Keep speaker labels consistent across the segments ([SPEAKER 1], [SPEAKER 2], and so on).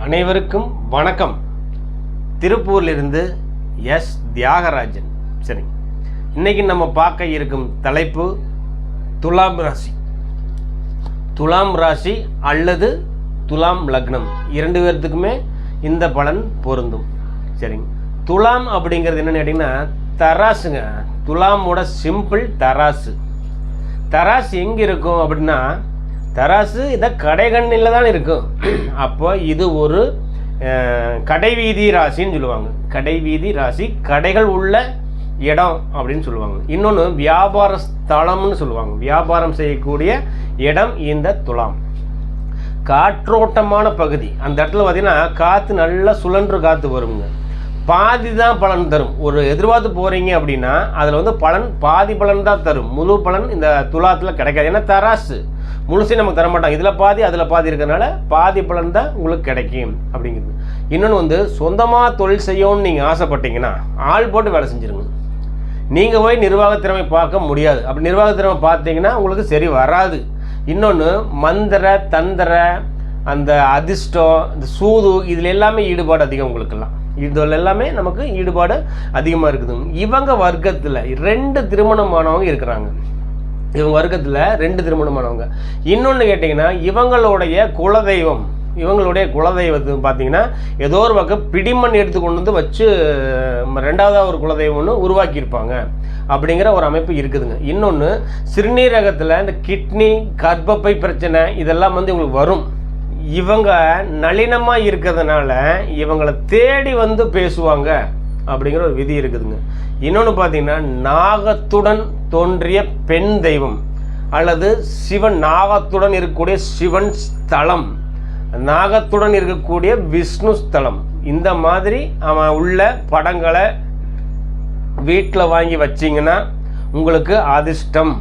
[SPEAKER 1] அனைவருக்கும் வணக்கம். திருப்பூரிலிருந்து எஸ் தியாகராஜன். சரி, இன்னைக்கு நம்ம பார்க்க இருக்கும் தலைப்பு துலாம் ராசி. துலாம் ராசி அல்லது துலாம் லக்னம் இரண்டு பேர்த்துக்குமே இந்த பலன் பொருந்தும். சரிங்க, துலாம் அப்படிங்கிறது என்னென்னு கேட்டிங்கன்னா தராசுங்க. துலாமோட சிம்பிள் தராசு. தராசு எங்கே இருக்கும் அப்படின்னா தராசு இதை கடைகண்ணில் தான் இருக்கும். அப்போ இது ஒரு கடைவீதி ராசின்னு சொல்லுவாங்க. கடைவீதி ராசி, கடைகள் உள்ள இடம் அப்படின்னு சொல்லுவாங்க. இன்னொன்று வியாபார ஸ்தலம்னு சொல்லுவாங்க. வியாபாரம் செய்யக்கூடிய இடம் இந்த துலாம். காற்றோட்டமான பகுதி. அந்த இடத்துல பார்த்தீங்கன்னா காற்று நல்லா சுழன்று காற்று வருங்க. பாதி தான் பலன் தரும். ஒரு எதிர்பார்த்து போகிறீங்க அப்படின்னா அதில் வந்து பலன் பாதி பலன் தான் தரும். முழு பலன் இந்த துலாத்தில் கிடைக்காது. ஏன்னா தராசு முழுசையும் நமக்கு தரமாட்டாங்க. இதில் பாதி அதில் பாதி இருக்கிறதுனால பாதி பலன் தான் உங்களுக்கு கிடைக்கும் அப்படிங்கிறது. இன்னொன்று வந்து சொந்தமாக தொழில் செய்யணும்னு நீங்கள் ஆசைப்பட்டீங்கன்னா ஆள் போட்டு வேலை செஞ்சுருங்க. நீங்கள் போய் நிர்வாகத்திறமை பார்க்க முடியாது. அப்படி நிர்வாகத்திறமை பார்த்தீங்கன்னா உங்களுக்கு சரி வராது. இன்னொன்று மந்திர தந்திர அந்த அதிர்ஷ்டம் இந்த சூது இதில் எல்லாமே ஈடுபாடு அதிகம். உங்களுக்கெல்லாம் இதில் எல்லாமே நமக்கு ஈடுபாடு அதிகமாக இருக்குது. இவங்க வர்க்கத்தில் 2 திருமணமானவங்க இருக்கிறாங்க. இவங்க வர்க்கத்தில் 2 திருமணமானவங்க. இன்னொன்று கேட்டிங்கன்னா இவங்களுடைய குலதெய்வத்தை பார்த்தீங்கன்னா ஏதோ ஒரு பக்கம் பிடிமண் எடுத்து கொண்டு வந்து வச்சு 2வது ஒரு குலதெய்வம் ஒன்று உருவாக்கியிருப்பாங்க அப்படிங்கிற ஒரு அமைப்பு இருக்குதுங்க. இன்னொன்று சிறுநீரகத்தில் இந்த கிட்னி கர்ப்பப்பை பிரச்சனை இதெல்லாம் வந்து இவங்களுக்கு வரும். இவங்க நளினமாக இருக்கிறதுனால இவங்களை தேடி வந்து பேசுவாங்க அப்படிங்கிற ஒரு விதி இருக்குதுங்க. இன்னொன்று பார்த்தீங்கன்னா நாகத்துடன் தோன்றிய பெண் தெய்வம் அல்லது சிவன், நாகத்துடன் இருக்கக்கூடிய சிவன் ஸ்தலம், நாகத்துடன் இருக்கக்கூடிய விஷ்ணு ஸ்தலம், இந்த மாதிரி அவன் உள்ள படங்களை வீட்டில் வாங்கி வச்சிங்கன்னா உங்களுக்கு அதிர்ஷ்டம்.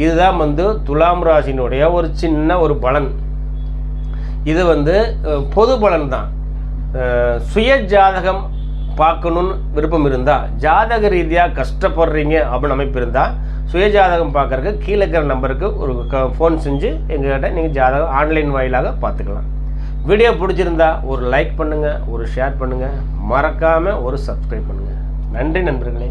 [SPEAKER 1] இதுதான் வந்து துலாம் ராசினுடைய ஒரு சின்ன ஒரு பலன். இது வந்து பொது பலன் தான். சுய ஜாதகம் பார்க்கணுன்னு விருப்பம் இருந்தால், ஜாதக ரீதியாக கஷ்டப்படுறீங்க அப்படின்னு அமைப்பு இருந்தால் சுய ஜாதகம் பார்க்குறதுக்கு கீழே இருக்கிற நம்பருக்கு ஒரு ஃபோன் செஞ்சு எங்கள்கிட்ட நீங்கள் ஜாதகம் ஆன்லைன் வாயிலாக பார்த்துக்கலாம். வீடியோ பிடிச்சிருந்தா ஒரு லைக் பண்ணுங்கள், ஒரு ஷேர் பண்ணுங்கள், மறக்காமல் ஒரு சப்ஸ்கிரைப் பண்ணுங்கள். நன்றி நண்பர்களே.